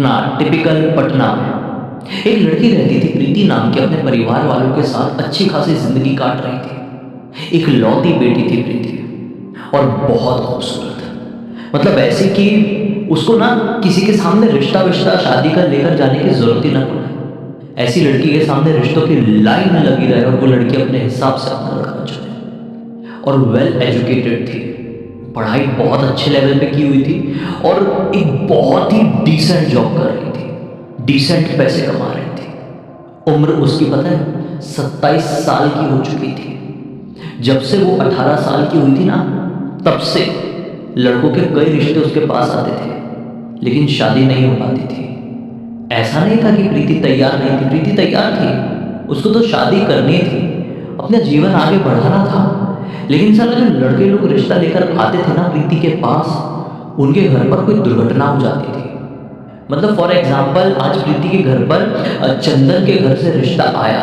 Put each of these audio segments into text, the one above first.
ना टिपिकल पटना में एक लड़की रहती थी प्रीति नाम की। अपने परिवार वालों के साथ अच्छी खासी जिंदगी काट रही थी। एक लौती बेटी थी प्रीति, और बहुत खूबसूरत। मतलब ऐसी कि उसको ना किसी के सामने रिश्ता विश्ता शादी का लेकर जाने की जरूरत ही ना पड़े। ऐसी लड़की के सामने रिश्तों की लाइन लगी रहे और वो लड़की अपने हिसाब से अपना लड़का चुने। और वेल एजुकेटेड थी, पढ़ाई बहुत अच्छे लेवल पे की हुई थी और एक बहुत ही डिसेंट जॉब कर रही थी, डिसेंट पैसे कमा रही थी। उम्र उसकी पता है 27 साल की हो चुकी थी। जब से वो 18 साल की हुई थी ना, तब से लड़कों के कई रिश्ते उसके पास आते थे, लेकिन शादी नहीं हो पाती थी। ऐसा नहीं था कि प्रीति तैयार नहीं थी, प्रीति तैयार थी। उसको तो शादी करनी थी, अपना जीवन आगे बढ़ाना था। लेकिन साला जो लड़के लोग रिश्ता लेकर आते थे ना प्रीति के पास, उनके घर पर कोई दुर्घटना हो जाती थी। मतलब फॉर एग्जाम्पल, आज प्रीति के घर पर चंदन के घर से रिश्ता आया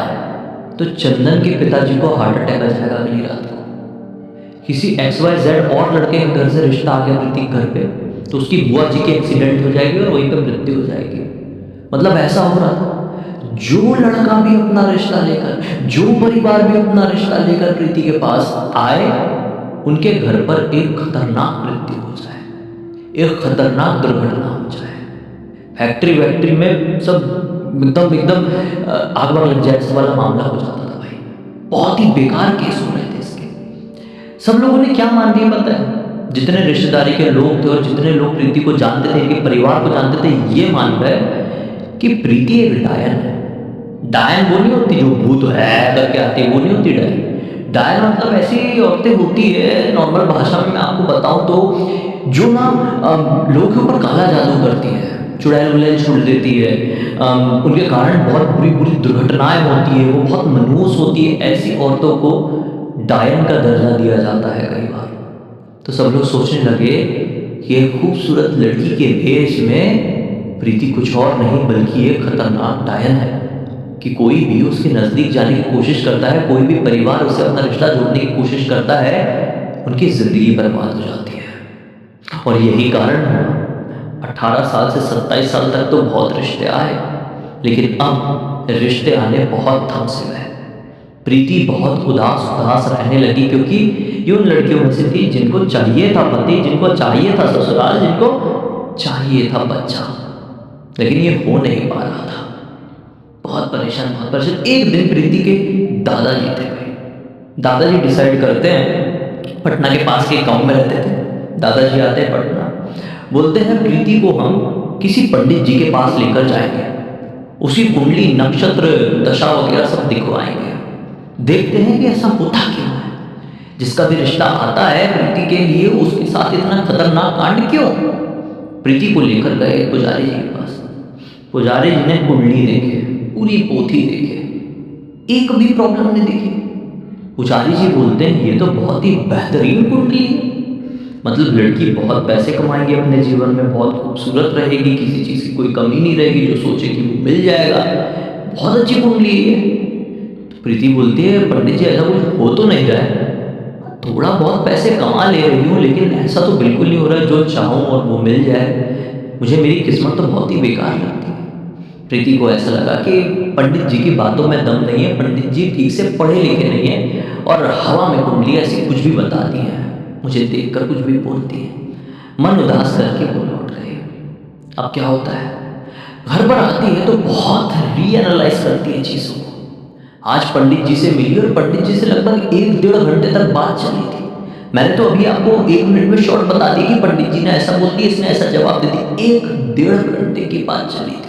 तो चंदन के पिताजी को हार्ट अटैक आ जाएगा अगली रात को। किसी XYZ और लड़के के घर से रिश्ता आ गया प्रीति के घर पे तो उसकी बुआ जी की एक्सीडेंट हो जाएगी और वहीं पर मृत्यु हो जाएगी। मतलब ऐसा हो रहा था, जो लड़का भी अपना रिश्ता लेकर, जो परिवार भी अपना रिश्ता लेकर प्रीति के पास आए, उनके घर पर एक खतरनाक मृत्यु हो जाए, एक खतरनाक दुर्घटना हो जाए। फैक्ट्री वैक्ट्री में सब एकदम एकदम आग वाग लग जाए, ऐसा वाला मामला हो जाता था भाई। बहुत ही बेकार केस हो रहे थे इसके। सब लोगों ने क्या मान लिया पता है? जितने रिश्तेदारी के लोग थे और जितने लोग प्रीति को जानते थे, इनके परिवार को जानते थे, ये मान गए कि प्रीति एक डायन है। डायन वो नहीं होती जो भूत है करके आती है, वो नहीं होती डायन। डायन मतलब ऐसी औरतें होती है, नॉर्मल भाषा में मैं आपको बताऊं तो, जो ना लोगों के ऊपर काला जादू करती है, चुड़ैल उड़ैल छुड़ देती है, उनके कारण बहुत बुरी बुरी दुर्घटनाएं होती है, वो बहुत मनहूस होती है। ऐसी औरतों को डायन का दर्जा दिया जाता है कई बार। तो सब लोग सोचने लगे कि एक खूबसूरत लड़की के भेष में प्रीति कुछ और नहीं बल्कि एक खतरनाक डायन है, कि कोई भी उसके नज़दीक जाने की कोशिश करता है, कोई भी परिवार उसे अपना रिश्ता जोड़ने की कोशिश करता है, उनकी ज़िंदगी बर्बाद हो जाती है। और यही कारण 18 साल से 27 साल तक तो बहुत रिश्ते आए, लेकिन अब रिश्ते आने बहुत थम से गए। प्रीति बहुत उदास उदास रहने लगी, क्योंकि ये उन लड़कियों में से थी जिनको चाहिए था पति, जिनको चाहिए था ससुराल, जिनको चाहिए था बच्चा, लेकिन ये हो नहीं पा रहा था। बहुत परेशान, बहुत परेशान। एक दिन प्रीति के दादाजी थे भाई। दादाजी डिसाइड करते हैं, पटना के पास के गांव में रहते थे दादाजी, आते हैं पटना, बोलते हैं प्रीति को हम किसी पंडित जी के पास लेकर जाएंगे, उसी कुंडली नक्षत्र दशा वगैरह सब दिखवाएंगे, देखते हैं कि ऐसा होता क्यों है, जिसका भी रिश्ता आता है प्रीति के लिए उसके साथ इतना खतरनाक कांड क्यों। प्रीति को लेकर गए पुजारी जी के पास। पुजारी जी ने कुंडली देखे, पूरी पोथी देखे, एक भी प्रॉब्लम नहीं दिखी। पुजारी जी बोलते हैं ये तो बहुत ही बेहतरीन कुंडली है, मतलब लड़की बहुत पैसे कमाएगी अपने जीवन में, बहुत खूबसूरत रहेगी, किसी चीज़ की कोई कमी नहीं रहेगी, जो सोचे कि वो मिल जाएगा, बहुत अच्छी कुंडली है। तो प्रीति बोलती है पंडित जी ऐसा कुछ हो तो नहीं रहा है, थोड़ा बहुत पैसे कमा ले रही हूँ, लेकिन ऐसा तो बिल्कुल नहीं हो रहा है जो चाहूँ और वो मिल जाए। मुझे मेरी किस्मत तो बहुत ही बेकार लगती है। प्रीति को ऐसा लगा कि पंडित जी की बातों में दम नहीं है, पंडित जी ठीक से पढ़े लिखे नहीं हैं और हवा में कुंडली ऐसी कुछ भी बताती हैं, मुझे देखकर कुछ भी बोलती है। मन उदास करके वो लौट गए। अब क्या होता है, घर पर आती है तो बहुत रीएनालाइज करती है चीज़ों को। आज पंडित जी से मिली और पंडित जी से लगभग 1-1.5 घंटे तक बात चली थी। मैंने तो अभी आपको 1 मिनट में शॉर्ट बता दी कि पंडित जी ने ऐसा बोल दिया, इसने ऐसा जवाब दे दिया। 1-1.5 घंटे की बात चली थी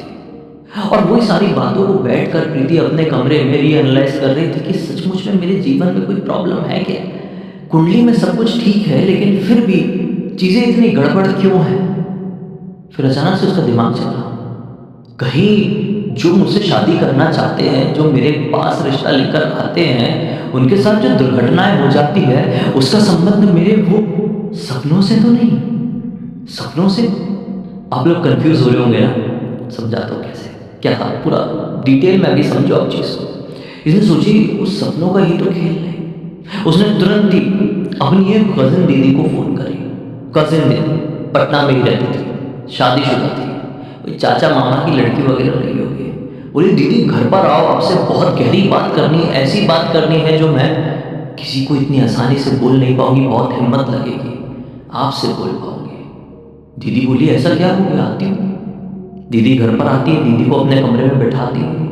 और वही सारी बातों को बैठकर प्रीति अपने कमरे में रीएनालाइज कर रही थी कि सचमुच में मेरे जीवन में कोई प्रॉब्लम है क्या। कुंडली में सब कुछ ठीक है, लेकिन फिर भी चीज़ें इतनी गड़बड़ क्यों है। फिर अचानक से उसका दिमाग चला, कहीं जो मुझसे शादी करना चाहते हैं, जो मेरे पास रिश्ता लेकर आते हैं, उनके साथ जो दुर्घटनाएं हो जाती है, उसका संबंध मेरे वो सपनों से तो नहीं। सपनों से आप लोग कंफ्यूज हो रहे होंगे ना, समझाता हूँ कैसे क्या था, पूरा डिटेल में अभी समझो आप चीज़ को। इसने सोची उस सपनों का ही तो खेल है। उसने तुरंत ही अपनी एक कज़न दीदी को फ़ोन करी। कज़न दीदी पटना में ही रहती थी, शादीशुदा थी। कोई चाचा मामा की लड़की वगैरह रही होगी। बोली दीदी घर पर आओ, आपसे बहुत गहरी बात करनी है, ऐसी बात करनी है जो मैं किसी को इतनी आसानी से बोल नहीं पाऊंगी, बहुत हिम्मत लगेगी, आपसे बोल पाऊंगी। दीदी बोली ऐसा क्या हो गया, आती हूँ। दीदी घर पर आती है, दीदी को अपने कमरे में बैठाती है।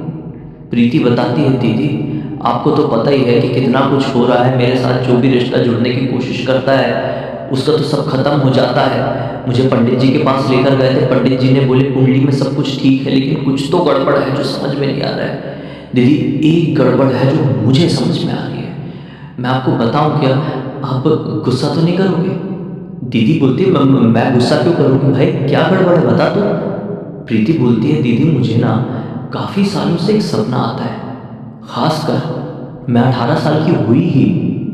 प्रीति बताती है दीदी आपको तो पता ही है कि कितना कुछ हो रहा है मेरे साथ, जो भी रिश्ता जुड़ने की कोशिश करता है उसका तो सब खत्म हो जाता है। मुझे पंडित जी के पास लेकर गए थे, पंडित जी ने बोले कुंडली में सब कुछ ठीक है लेकिन कुछ तो गड़बड़ है जो समझ में नहीं आ रहा है। दीदी एक गड़बड़ है जो मुझे समझ में आ रही है, मैं आपको बताऊं क्या, आप गुस्सा तो नहीं करोगे। दीदी बोलती है मैं गुस्सा क्यों करूँगी भाई, क्या गड़बड़ है बता तो। प्रीति बोलती है दीदी मुझे ना काफ़ी सालों से एक सपना आता है, खासकर मैं 18 साल की हुई ही,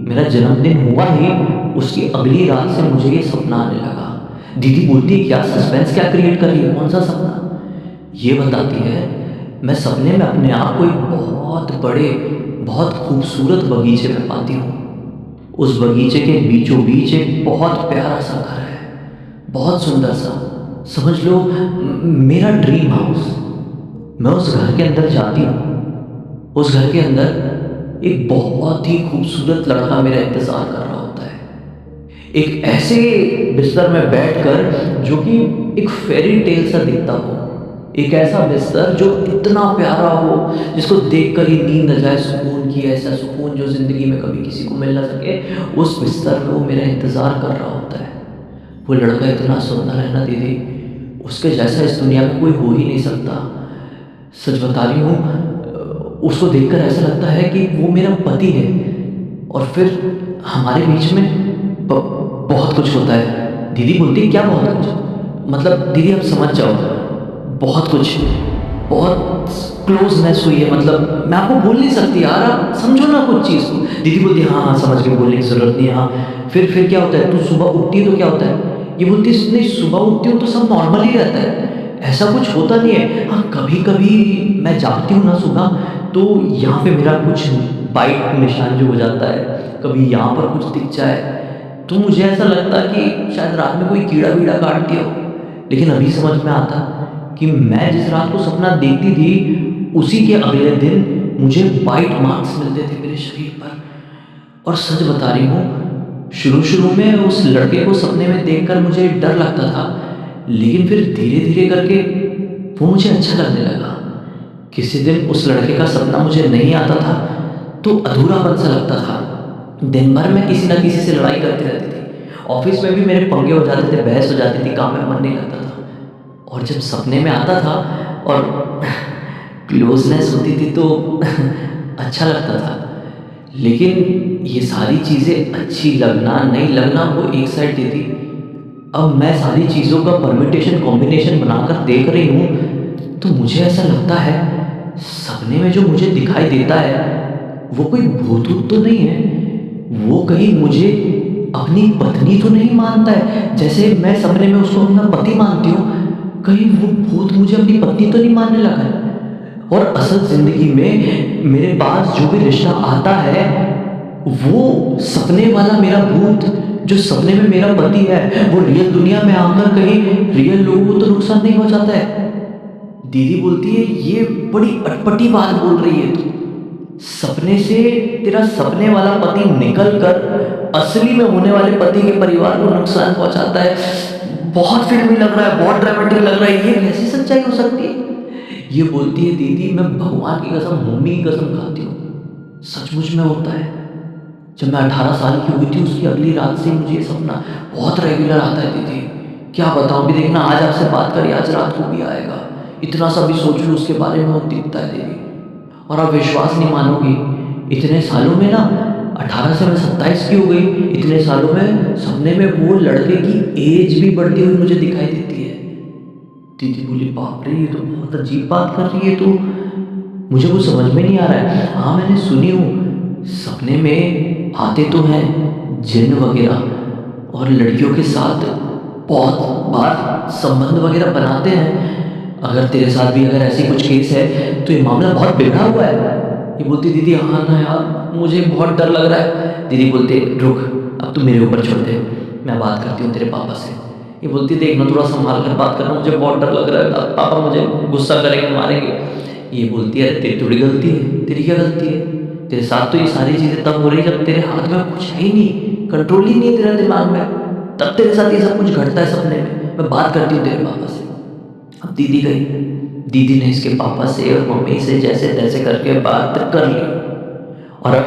मेरा जन्मदिन हुआ ही उसकी अगली रात से मुझे ये सपना आने लगा। दीदी बोलती है क्या सस्पेंस क्या क्रिएट कर रही है, कौन सा सपना। ये बताती है मैं सपने में अपने आप को एक बहुत बड़े बहुत खूबसूरत बगीचे में पाती हूँ। उस बगीचे के बीचों बीच एक बहुत प्यारा सा घर है, बहुत सुंदर सा, समझ लो मेरा ड्रीम हाउस। मैं उस घर के अंदर जाती हूँ, उस घर के अंदर एक बहुत ही खूबसूरत लड़का मेरा इंतज़ार कर रहा होता है, एक ऐसे बिस्तर में बैठकर जो कि एक फेरी टेल सा दिखता हो, एक ऐसा बिस्तर जो इतना प्यारा हो जिसको देखकर ही नींद आ जाए, सुकून की ऐसा सुकून जो ज़िंदगी में कभी किसी को मिल ना सके, उस बिस्तर में वो मेरा इंतज़ार कर रहा होता है। वो लड़का इतना सुंदर है ना दीदी, उसके जैसा इस दुनिया में कोई हो ही नहीं सकता। सच बता रही हूँ, उसको देखकर ऐसा लगता है कि वो मेरा पति है और फिर हमारे बीच में बहुत कुछ होता है। दीदी बोलती क्या बहुत कुछ, मतलब दीदी आप समझ जाओ, बहुत कुछ, बहुत क्लोजनेस हुई है, मतलब मैं आपको बोल नहीं सकती यार, आप समझो ना कुछ चीज़ को। दीदी बोलती हाँ हाँ समझ के, बोलने की ज़रूरत नहीं है। हाँ फिर क्या होता है, तू सुबह उठती है तो क्या होता है। ये बोलती नहीं सुबह उठती हूँ तो सब नॉर्मल ही रहता है, ऐसा कुछ होता नहीं है। हाँ कभी कभी मैं जागती हूँ ना सुबह तो यहाँ पे मेरा कुछ बाइट निशान जो हो जाता है, कभी यहाँ पर कुछ दिख जाए तो मुझे ऐसा लगता कि शायद रात में कोई कीड़ा वीड़ा काट दिया हो। लेकिन अभी समझ में आता कि मैं जिस रात को सपना देखती थी उसी के अगले दिन मुझे बाइट मार्क्स मिलते थे मेरे शरीर पर। और सच बता रही हूँ, शुरू शुरू में उस लड़के को सपने में देखकर मुझे डर लगता था, लेकिन फिर धीरे धीरे करके वो मुझे अच्छा लगने लगा। किसी दिन उस लड़के का सपना मुझे नहीं आता था तो अधूरापन सा लगता था। दिन भर मैं किसी ना किसी से लड़ाई करती रहती थी, ऑफिस में भी मेरे पंगे हो जाते थे, बहस हो जाती थी, काम में मन नहीं करता था। और जब सपने में आता था और क्लोजनेस होती थी तो अच्छा लगता था। लेकिन ये सारी चीज़ें अच्छी लगना नहीं लगना वो एक साइड थी। अब मैं सारी चीज़ों का परम्यूटेशन कॉम्बिनेशन बनाकर देख रही हूँ तो मुझे ऐसा लगता है सपने में जो मुझे दिखाई देता है वो कोई भूत ऊत तो नहीं है, वो कहीं मुझे अपनी पत्नी तो नहीं मानता है जैसे मैं सपने में उसको अपना पति मानती हूँ, कहीं वो भूत मुझे अपनी पत्नी तो नहीं मानने लगा है। और असल ज़िंदगी में मेरे पास जो भी रिश्ता आता है वो सपने वाला मेरा भूत जो सपने में मेरा पति है वो रियल दुनिया में आकर कहीं रियल लोगों को तो नुकसान नहीं पहुंचाता है। दीदी बोलती है ये बड़ी अटपटी बात बोल रही है तू, सपने से तेरा सपने वाला पति निकल कर असली में होने वाले पति के परिवार को नुकसान पहुंचाता है। बहुत फिल्मी लग रहा है, बहुत ड्रामेटिक लग रहा है, ये कैसी सच्चाई हो सकती है। ये बोलती है दीदी मैं भगवान की कसम मम्मी की कसम खाती हूँ, सचमुच में होता है। जब मैं 18 साल की हुई थी उसकी अगली रात से मुझे ये सपना बहुत रेगुलर आता है दीदी, क्या बताऊँ भी। देखना आज आपसे बात करी, आज रात को भी आएगा, इतना सा भी सोच लूँ उसके बारे में वो दिखता है दीदी। और आप विश्वास नहीं मानोगी, इतने सालों में ना 18 से मैं 27 की हो गई, इतने सालों में सपने में वो लड़के की एज भी बढ़ती हुई मुझे दिखाई देती है। दीदी बोली बाप रे ये तो बहुत अजीब बात कर रही है तो मुझे कुछ समझ में नहीं आ रहा है। हाँ मैंने सुनी हूँ सपने में आते तो हैं जिन्न वगैरह और लड़कियों के साथ बहुत बार संबंध वगैरह बनाते हैं। अगर तेरे साथ भी अगर ऐसी कुछ केस है तो ये मामला बहुत बिगड़ा हुआ है। ये बोलती दीदी हाँ ना यार मुझे बहुत डर लग रहा है। दीदी बोलते रुक अब तू मेरे ऊपर छोड़ दे, मैं बात करती हूँ तेरे पापा से। ये बोलती देखना थोड़ा संभाल कर बात करना, मुझे बहुत डर लग रहा है, पापा मुझे गुस्सा करेंगे, मारेंगे। ये बोलती है अरे तेरी थोड़ी गलती है, तेरी क्या गलती है, तेरे साथ तो ये सारी चीज़ें तब हो रही जब तेरे हाथ में कुछ है ही नहीं, कंट्रोल ही नहीं है तेरा दिमाग में, तब तेरे साथ ये सब कुछ घटता है सपने में। मैं बात करती हूँ तेरे पापा से। अब दीदी गई, दीदी ने इसके पापा से और मम्मी से जैसे तैसे करके बात कर ली, और अब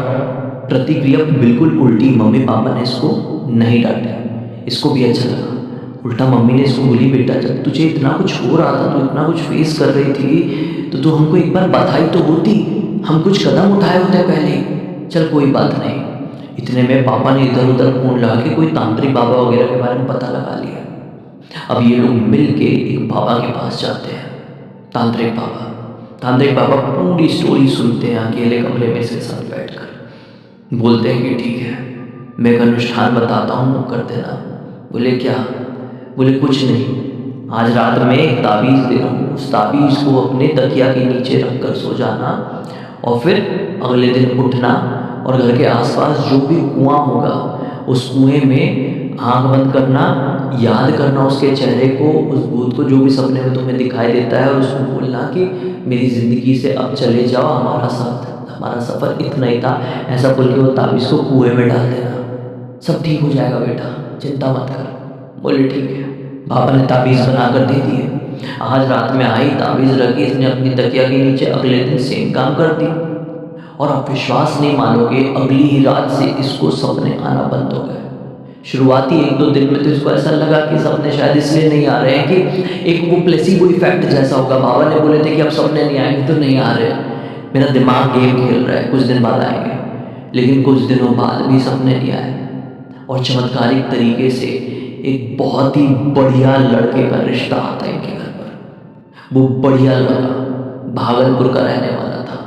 प्रतिक्रिया बिल्कुल उल्टी। मम्मी पापा ने इसको नहीं डांटा, इसको भी अच्छा लगा। उल्टा मम्मी ने इसको बोली बेटा जब तुझे इतना कुछ हो रहा था, तू इतना कुछ फेस कर रही थी, तो तू हमको एक बार बताई तो होती, हम कुछ कदम उठाए होते पहले। चल कोई बात नहीं। इतने में पापा ने इधर उधर फोन लगा के कोई तांत्रिक बाबा वगैरह के बारे में पता लगा लिया। अब ये लोग मिल के एक बाबा के पास जाते हैं, तांत्रिक बाबा। तांत्रिक बाबा पूरी स्टोरी सुनते हैं अकेले कमरे में इसके साथ बैठकर। बोलते हैं कि ठीक है मैं एक अनुष्ठान बताता हूँ, कर देना। बोले क्या? बोले कुछ नहीं, आज रात में एक ताबीज़ दे रहा हूँ, उस ताबीज़ को अपने तकिया के नीचे रख कर सो जाना, और फिर अगले दिन उठना और घर के आसपास जो भी कुआं होगा उस कुएं में आँख बंद करना, याद करना उसके चेहरे को, उस भूत को जो भी सपने में तुम्हें दिखाई देता है, और उसको बोलना कि मेरी ज़िंदगी से अब चले जाओ, हमारा सफ़र इतना ही था। ऐसा बोल के वो ताबीज़ को कुएं में डाल देना, सब ठीक हो जाएगा बेटा, चिंता मत कर। बोले ठीक है। पापा ने ताबीज़ बना कर दे दिए। आज रात में आई, ताबीज़ रखी, इसने अपनी तकिया के नीचे, अगले दिन सेम काम कर दी, और आप विश्वास नहीं मानोगे अगली ही रात से इसको सपने आना बंद हो गए। शुरुआती 1-2 दिन में तो इसको ऐसा लगा कि सपने शायद इसलिए नहीं आ रहे हैं कि एक वो प्लेसिबो इफेक्ट जैसा होगा। बाबा ने बोले थे कि अब सपने नहीं आएंगे, तो नहीं आ रहे, मेरा दिमाग गेम खेल रहा है, कुछ दिन बाद आएंगे। लेकिन कुछ दिनों बाद भी सपने नहीं आए, और चमत्कारिक तरीके से एक बहुत ही बढ़िया लड़के का रिश्ता आता है इनके घर पर। वो बढ़िया लड़का भागलपुर का रहने वाला था।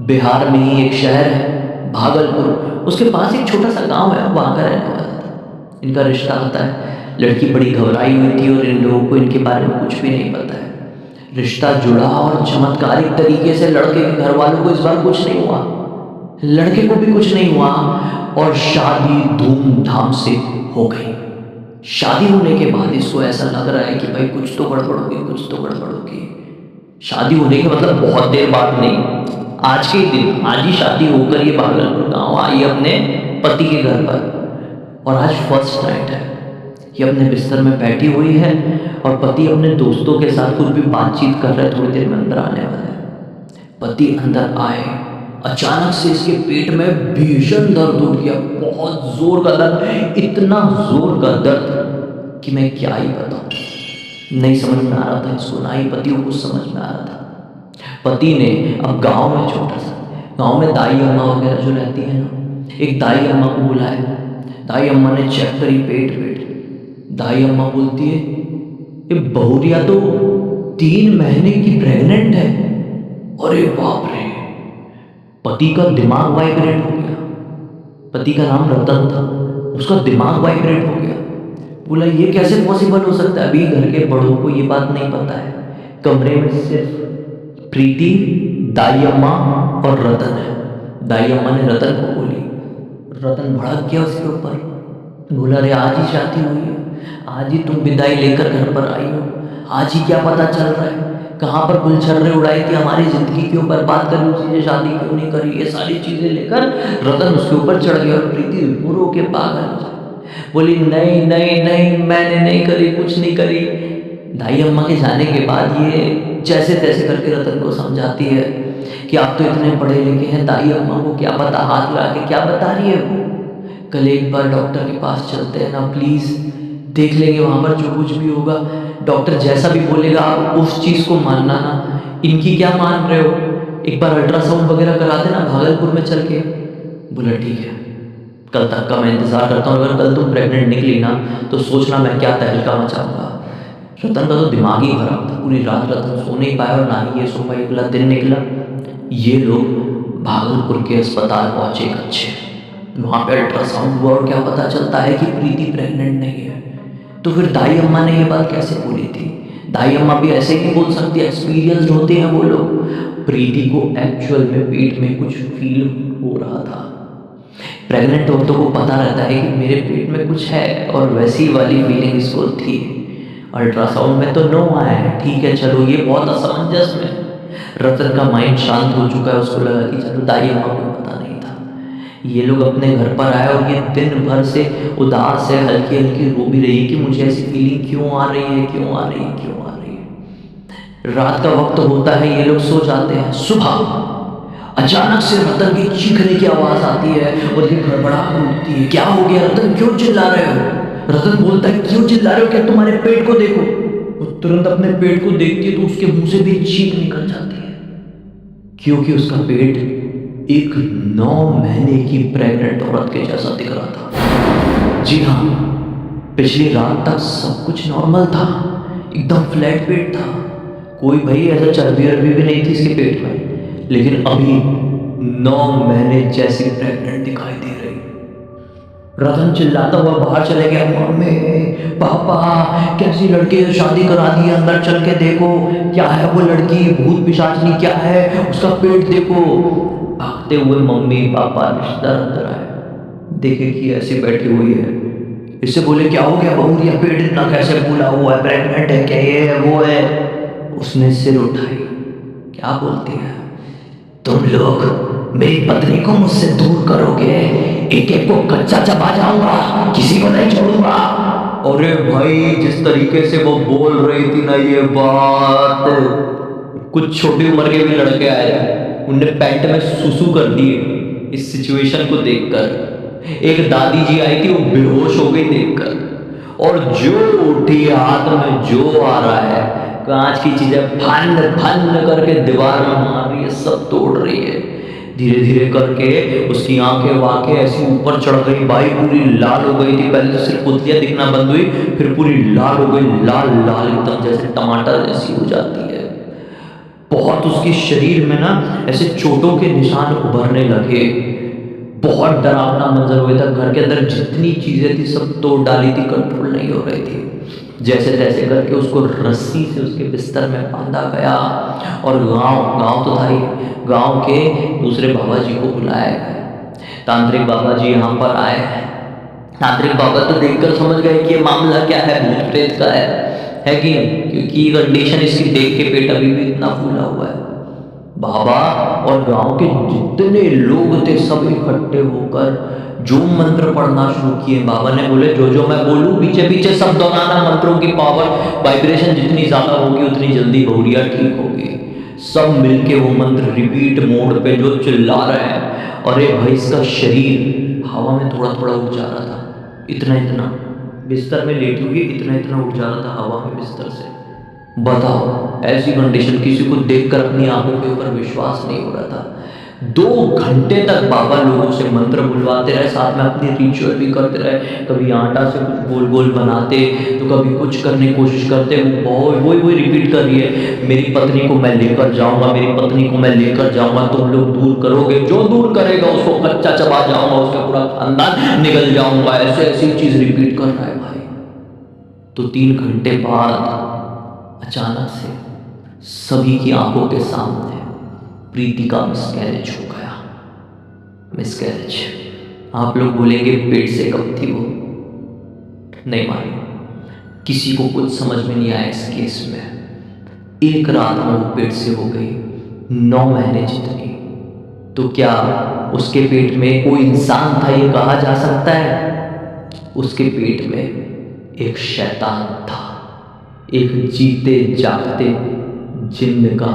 बिहार में ही एक शहर है भागलपुर, उसके पास एक छोटा सा गांव है, वहाँ का रहने वाला था। इनका रिश्ता आता है। लड़की बड़ी घबराई हुई थी और इन लोगों को इनके बारे में कुछ भी नहीं पता है। रिश्ता जुड़ा और चमत्कारिक तरीके से लड़के के घर वालों को इस बार कुछ नहीं हुआ, लड़के को भी कुछ नहीं हुआ, और शादी धूमधाम से हो गई। शादी होने के बाद इसको ऐसा लग रहा है कि भाई कुछ तो गड़बड़ होगी, कुछ तो गड़बड़ होगी। शादी होने के मतलब बहुत देर बाद नहीं, आज के ही दिन, आज ही शादी होकर ये भागलपुर गाँव आई अपने पति के घर पर। और आज फर्स्ट नाइट है, ये अपने बिस्तर में बैठी हुई है और पति अपने दोस्तों के साथ कुछ भी बातचीत कर रहे हैं, थोड़ी देर में अंदर आने वाला है। पति अंदर आए, अचानक से इसके पेट में भीषण दर्द हो गया, बहुत जोर का दर्द, इतना जोर का दर्द कि मैं क्या ही बताऊं। नहीं समझ में आ रहा था इसको, ना ही पति को कुछ समझ में आ रहा था। पति ने अब गांव में, छोटा सा गांव में दाई अम्मा वगैरह जो रहती है ना, एक दाई अम्मा को बुलाया। दाई अम्मा ने चेक करी पेट वेट। दाई अम्मा बोलती है ये बहुरिया तो 3 महीने की प्रेग्नेंट है। अरे बाप रे, पति का दिमाग वाइब्रेट हो गया। पति का नाम रतन था, उसका दिमाग वाइब्रेट हो गया। बोला ये कैसे पॉसिबल हो सकता है, अभी घर के बड़ों को ये बात नहीं पता है। कमरे में सिर्फ प्रीति, दाई अम्मा और रतन है। दाई अम्मा ने रतन को बोली, रतन भड़क गया उसके ऊपर। बोला अरे आज ही शादी हुई है, आज ही तुम विदाई लेकर घर पर आई हो, आज ही क्या पता चल रहा है, कहाँ पर गुलछर्रे उड़ाई थी, हमारी ज़िंदगी क्यों बर्बाद करी, उसी से शादी क्यों नहीं करी, ये सारी चीज़ें लेकर रतन उसके ऊपर चढ़ गया। और प्रीति रो के पागल हो जाए, बोली नहीं नहीं नहीं मैंने नहीं करी, कुछ नहीं करी। दाई अम्मा के जाने के बाद ये जैसे तैसे करके रतन को समझाती है कि आप तो इतने पढ़े लिखे हैं, दाई अम्मा को क्या पता, हाथ लगा के क्या बता रही है वो। कल एक बार डॉक्टर के पास चलते हैं ना प्लीज़, देख लेंगे वहाँ पर जो कुछ भी होगा, डॉक्टर जैसा भी बोलेगा आप उस चीज़ को मानना ना, इनकी क्या मान रहे हो, एक बार अल्ट्रासाउंड वगैरह करा देना भागलपुर में चल के। बोला ठीक है, कल तक का मैं इंतज़ार करता हूँ, अगर कल तुम प्रेग्नेंट निकली ना तो सोचना मैं क्या तहलका मचाऊंगा। रतन का तो दिमाग ही खराब था, पूरी रात रतन सो नहीं पाया और ना ही ये सो पाई। अगला दिन निकला, ये लोग भागलपुर के अस्पताल पहुँचे एक अच्छे, वहाँ पे अल्ट्रासाउंड हुआ और क्या पता चलता है कि प्रीति प्रेग्नेंट नहीं है। तो फिर दाई अम्मा ने ये बात कैसे बोली थी, दाई अम्मा भी ऐसे ही बोल सकती है, एक्सपीरियंस्ड होते हैं वो लोग। प्रीति को एक्चुअल में पेट में कुछ फील हो रहा था। प्रेग्नेंट औरतों को पता रहता है कि मेरे पेट में कुछ है, और वैसी वाली फीलिंग इसको थी। अल्ट्रासाउंड में तो नो आया है, ठीक है चलो ये बहुत असमंजस में है। रतन का माइंड शांत हो चुका है, उसको लगा कि चलो दाई अम्मा को पता नहीं था। ये लोग अपने घर पर आए और ये दिन भर से उदास है, हल्की हल्की रो भी रही है कि मुझे ऐसी फीलिंग क्यों आ रही है, क्यों आ रही है, क्यों आ रही है। रात का वक्त होता है, ये लोग सो जाते हैं। सुबह अचानक से रतन की चीखने की आवाज आती है और ये गड़बड़ा उठती है। क्या हो गया रतन, क्यों चिल्ला रहे हो? रतन बोलता है क्यों चिल्ला रहे हो, क्या तुम्हारे पेट को देखो। वो तुरंत अपने पेट को देखती है तो उसके मुंह से भी चीख निकल जाती है, क्योंकि उसका पेट एक 9 महीने की प्रेग्नेंट औरत के जैसा दिख रहा था। जी हाँ, पिछली रात तक सब कुछ नॉर्मल था, एकदम फ्लैट पेट था, कोई भाई ऐसा चर्बी वर्बी भी नहीं थी इसके पेट में, लेकिन अभी 9 महीने जैसी प्रेग्नेंट दिखाई दे रही। रतन चिल्लाता हुआ बाहर चले गया, मम्मी पापा कैसी लड़की से शादी करा दी है, अंदर चल के देखो क्या है वो लड़की, भूत पिशाचनी क्या है, उसका पेट देखो। भागते हुए मम्मी पापा रिश्तेदार अंदर आए, देखे कि ऐसी बैठी हुई है। इससे बोले क्या हो गया बहू, या पेट इतना कैसे फूला हुआ है, प्रेग्नेंट है क्या, ये है वो है। उसने सिर उठाई, क्या बोलती है, तुम लोग मेरी पत्नी को मुझसे दूर करोगे, एक एक को कच्चा चबा जाऊंगा, किसी को नहीं छोड़ूंगा। अरे भाई जिस तरीके से वो बोल रही थी ना ये बात, कुछ छोटी उम्र के भी लड़के आए थे, उनने पैंट में सुसु कर दिए इस सिचुएशन को देखकर। एक दादी जी आई थी, वो बेहोश हो गई देखकर, और जो उठी हाथ में जो आ रहा है, कांच की चीजें फन फन करके दीवार में मार रही है, सब तोड़ रही है। धीरे धीरे करके उसकी आंखें वाखें ऐसी ऊपर चढ़ गई, भाई पूरी लाल हो गई थी। पहले तो सिर्फ पुतलियां दिखना बंद हुई, फिर पूरी लाल हो गई, लाल लाल एकदम जैसे टमाटर जैसी हो जाती है। बहुत उसके शरीर में ना ऐसे चोटों के निशान उभरने लगे। बहुत डरावना मंजर हुआ था, घर के अंदर जितनी चीजें थी सब तोड़ डाली थी, कंट्रोल नहीं हो रही थी। जैसे तैसे करके उसको रस्सी से उसके बिस्तर में बांधा गया, और गांव तो था ही, गांव के दूसरे बाबा जी को बुलाया गया। तांत्रिक बाबा जी यहाँ पर आए। तांत्रिक बाबा तो देखकर समझ गए कि ये मामला क्या है, भूत प्रेत का है कि नहीं, क्योंकि कंडीशन इसकी देख के पेट अभी भी इतना फूला हुआ है। बाबा और गांव के जितने लोग थे सब इकट्ठे होकर जो मंत्र पढ़ना शुरू किए। बाबा ने बोले जो जो मैं बोलूं पीछे पीछे सब दोहराना, मंत्रों की पावर वाइब्रेशन जितनी ज्यादा होगी उतनी जल्दी बहुरिया ठीक होगी। सब मिलके वो मंत्र रिपीट मोड पे जो चिल्ला रहे हैं। अरे भाई इसका शरीर हवा में थोड़ा थोड़ा उठ जा रहा था, इतना इतना, बिस्तर में लेटी हुई इतना इतना उठ जा रहा था हवा में बिस्तर से। बताओ ऐसी कंडीशन, किसी को देखकर अपनी आंखों के ऊपर विश्वास नहीं हो रहा था। 2 घंटे तक बाबा लोगों से मंत्र बुलवाते रहे, साथ में अपनी रिचुअल भी करते रहे। कभी आटा से कुछ गोल गोल बनाते तो कभी कुछ करने की कोशिश करते। वो वही रिपीट कर रही है, मेरी पत्नी को मैं लेकर जाऊंगा, मेरी पत्नी को मैं लेकर जाऊंगा, तुम लोग दूर करोगे, जो दूर करेगा उसको कच्चा चबा जाऊंगा, उसका पूरा खानदान निकल जाऊंगा। ऐसे ऐसी चीज रिपीट कर रहा है भाई। तो 3 घंटे बाद अचानक से सभी की आंखों के सामने प्रीति का मिसकैरेज हो गया। मिसकैरेज, आप लोग बोलेंगे पेट से कब थी वो, नहीं मालूम, किसी को कुछ समझ में नहीं आया इस केस में। एक रात में वो पेट से हो गई 9 महीने जितनी। तो क्या उसके पेट में कोई इंसान था ये कहा जा सकता है? उसके पेट में एक शैतान था, एक जीते जागते जिन्न का